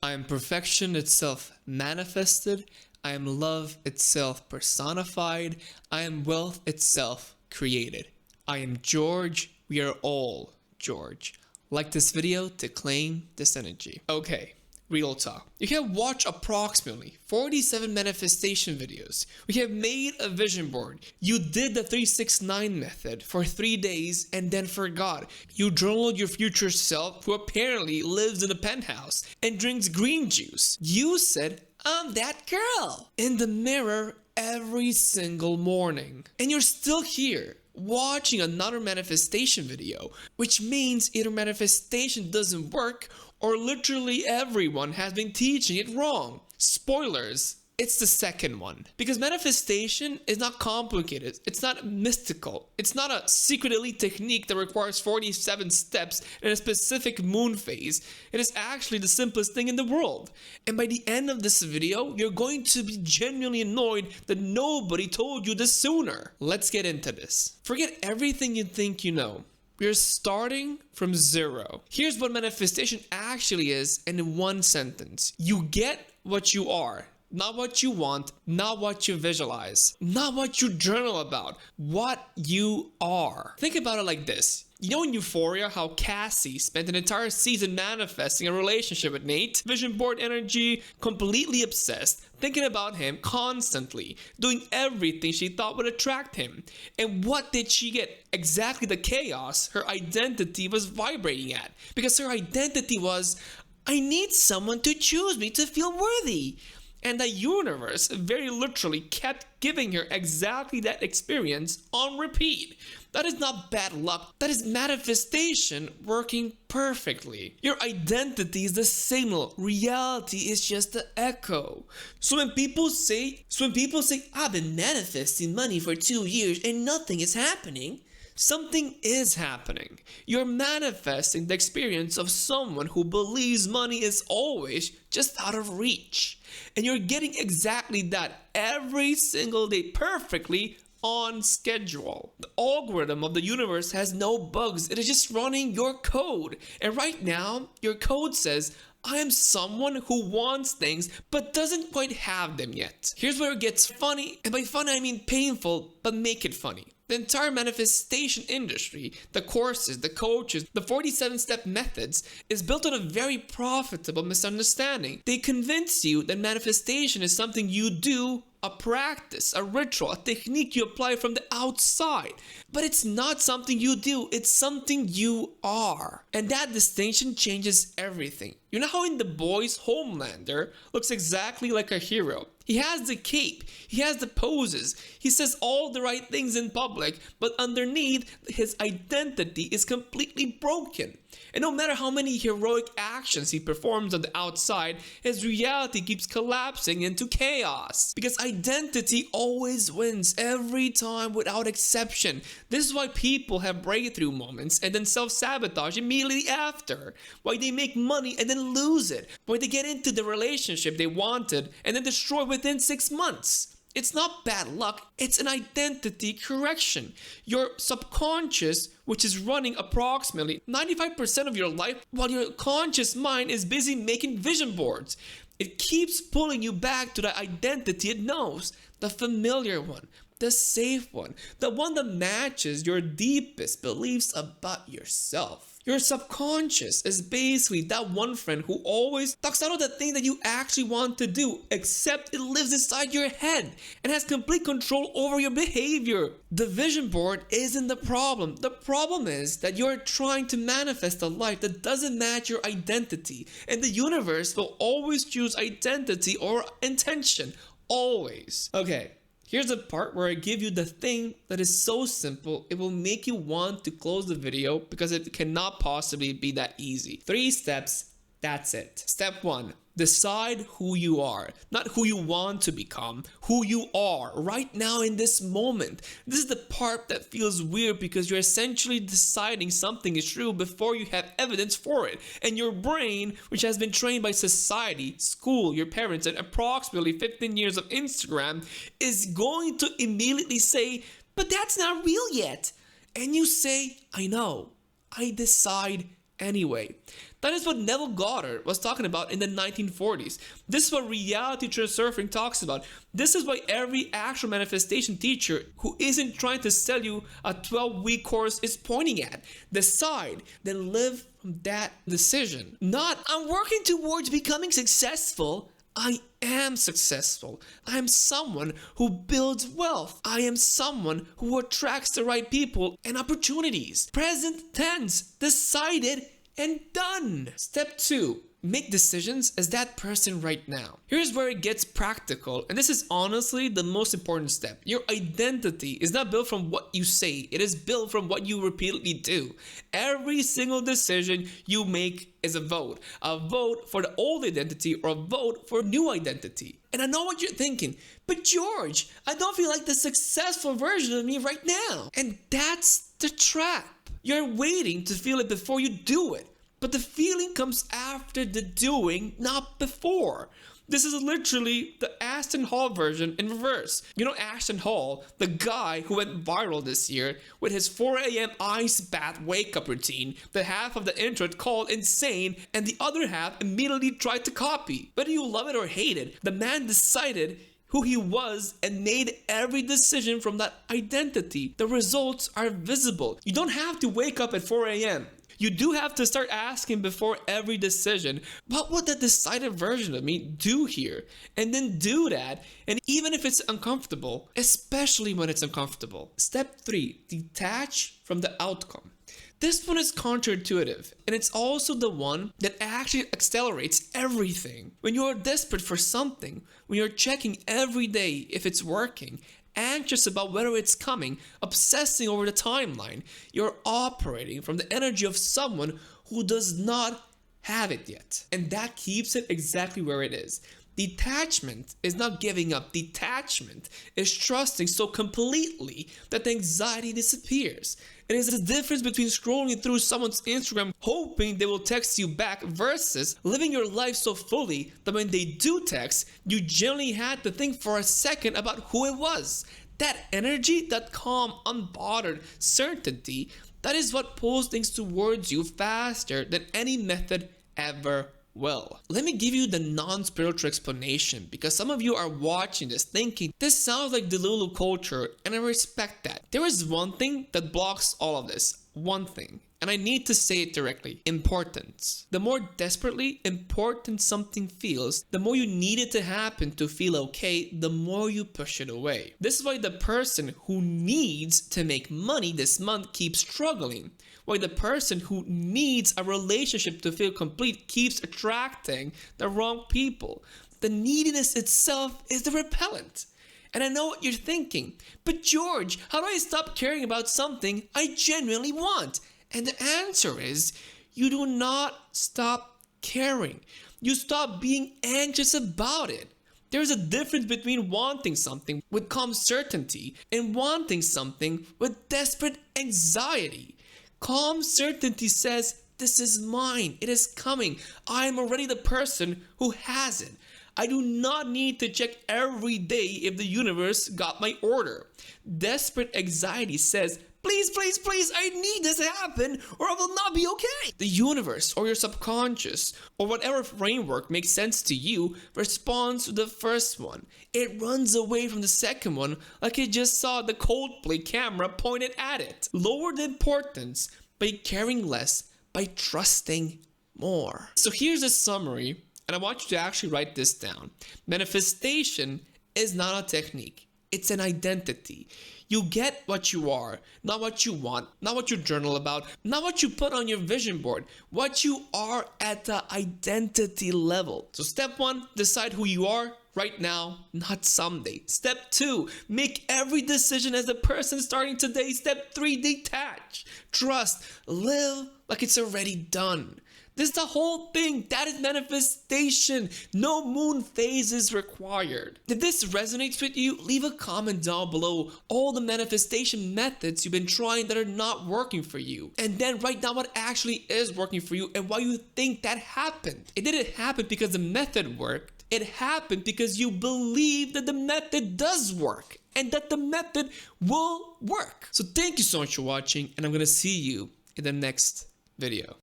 I am perfection itself manifested. I am love itself personified. I am wealth itself created. I am George. We are all George. Like this video to claim this energy. Okay, real talk. You have watched approximately 47 manifestation videos. We have made a vision board. You did the 369 method for 3 days and then forgot. You journaled your future self who apparently lives in a penthouse and drinks green juice. You said, "I'm that girl," in the mirror every single morning. And you're still here watching another manifestation video, which means either manifestation doesn't work or literally everyone has been teaching it wrong. Spoilers, it's the second one. Because manifestation is not complicated, it's not mystical, it's not a secret elite technique that requires 47 steps and a specific moon phase. It is actually the simplest thing in the world. And by the end of this video, you're going to be genuinely annoyed that nobody told you this sooner. Let's get into this. Forget everything you think you know. We're starting from zero. Here's what manifestation actually is in one sentence. You get what you are. Not what you want, not what you visualize, not what you journal about, what you are. Think about it like this. You know in Euphoria how Cassie spent an entire season manifesting a relationship with Nate? Vision board energy, completely obsessed, thinking about him constantly, doing everything she thought would attract him. And what did she get? Exactly the chaos her identity was vibrating at. Because her identity was, I need someone to choose me to feel worthy. And the universe very literally kept giving her exactly that experience on repeat. That is not bad luck, that is manifestation working perfectly. Your identity is the signal, reality is just the echo. So when people say, I've been manifesting money for 2 years and nothing is happening, something is happening. You're manifesting the experience of someone who believes money is always just out of reach. And you're getting exactly that every single day perfectly on schedule. The algorithm of the universe has no bugs. It is just running your code. And right now, your code says, I am someone who wants things but doesn't quite have them yet. Here's where it gets funny, and by funny I mean painful, but make it funny. The entire manifestation industry, the courses, the coaches, the 47-step methods is built on a very profitable misunderstanding. They convince you that manifestation is something you do, a practice, a ritual, a technique you apply from the outside. But it's not something you do, it's something you are. And that distinction changes everything. You know how in The Boys, Homelander looks exactly like a hero. He has the cape, he has the poses, he says all the right things in public, but underneath, his identity is completely broken. And no matter how many heroic actions he performs on the outside, his reality keeps collapsing into chaos. Because identity always wins every time without exception. This is why people have breakthrough moments and then self-sabotage immediately after. Why they make money and then lose it. Why they get into the relationship they wanted and then destroy within 6 months. It's not bad luck, it's an identity correction. Your subconscious, which is running approximately 95% of your life, while your conscious mind is busy making vision boards. It keeps pulling you back to the identity it knows, the familiar one, the safe one, the one that matches your deepest beliefs about yourself. Your subconscious is basically that one friend who always talks out of the thing that you actually want to do, except it lives inside your head and has complete control over your behavior. The vision board isn't the problem. The problem is that you're trying to manifest a life that doesn't match your identity, and the universe will always choose identity or intention. Always. Okay. Here's the part where I give you the thing that is so simple, it will make you want to close the video because it cannot possibly be that easy. 3 steps, that's it. Step 1, decide who you are. Not who you want to become, who you are right now in this moment. This is the part that feels weird because you're essentially deciding something is true before you have evidence for it. And your brain, which has been trained by society, school, your parents, and approximately 15 years of Instagram, is going to immediately say, but that's not real yet. And you say, I know, I decide anyway. That is what Neville Goddard was talking about in the 1940s. This is what reality transurfing talks about. This is why every actual manifestation teacher who isn't trying to sell you a 12-week course is pointing at. Decide, then live from that decision. Not, I'm working towards becoming successful. I am successful. I am someone who builds wealth. I am someone who attracts the right people and opportunities. Present tense, decided and done. Step 2. Make decisions as that person right now. Here's where it gets practical, and this is honestly the most important step. Your identity is not built from what you say, it is built from what you repeatedly do. Every single decision you make is a vote for the old identity or a vote for a new identity. And I know what you're thinking, but George, I don't feel like the successful version of me right now. And that's the trap. You're waiting to feel it before you do it. But the feeling comes after the doing, not before. This is literally the Ashton Hall version in reverse. You know Ashton Hall, the guy who went viral this year with his 4 a.m. ice bath wake-up routine that half of the internet called insane and the other half immediately tried to copy. Whether you love it or hate it, the man decided who he was and made every decision from that identity. The results are visible. You don't have to wake up at 4 a.m. You do have to start asking before every decision, what would the decided version of me do here? And then do that, and even if it's uncomfortable, especially when it's uncomfortable. Step 3, detach from the outcome. This one is counterintuitive, and it's also the one that actually accelerates everything. When you're desperate for something, when you're checking every day if it's working, anxious about whether it's coming, obsessing over the timeline, you're operating from the energy of someone who does not have it yet. And that keeps it exactly where it is. Detachment is not giving up. Detachment is trusting so completely that the anxiety disappears. It is the difference between scrolling through someone's Instagram hoping they will text you back versus living your life so fully that when they do text, you generally had to think for a second about who it was. That energy, that calm, unbothered certainty, that is what pulls things towards you faster than any method ever will. Let me give you the non-spiritual explanation, because some of you are watching this thinking, this sounds like Delulu culture, and I respect that. There is one thing that blocks all of this. One thing. And I need to say it directly. Importance. The more desperately important something feels, the more you need it to happen to feel okay, the more you push it away. This is why the person who needs to make money this month keeps struggling. Why the person who needs a relationship to feel complete keeps attracting the wrong people. The neediness itself is the repellent. And I know what you're thinking, but George, how do I stop caring about something I genuinely want? And the answer is, you do not stop caring. You stop being anxious about it. There's a difference between wanting something with calm certainty and wanting something with desperate anxiety. Calm certainty says, this is mine, it is coming, I am already the person who has it. I do not need to check every day if the universe got my order. Desperate anxiety says, please, please, please, I need this to happen or I will not be okay. The universe or your subconscious or whatever framework makes sense to you responds to the first one. It runs away from the second one like it just saw the Coldplay camera pointed at it. Lower the importance by caring less, by trusting more. So here's a summary, and I want you to actually write this down. Manifestation is not a technique. It's an identity. You get what you are, not what you want, not what you journal about, not what you put on your vision board, what you are at the identity level. So step 1, decide who you are right now, not someday. Step 2, make every decision as a person starting today. Step 3, detach, trust, live like it's already done. This is the whole thing. That is manifestation. No moon phases required. If this resonates with you, leave a comment down below all the manifestation methods you've been trying that are not working for you. And then write down what actually is working for you and why you think that happened. It didn't happen because the method worked. It happened because you believe that the method does work and that the method will work. So thank you so much for watching, and I'm going to see you in the next video.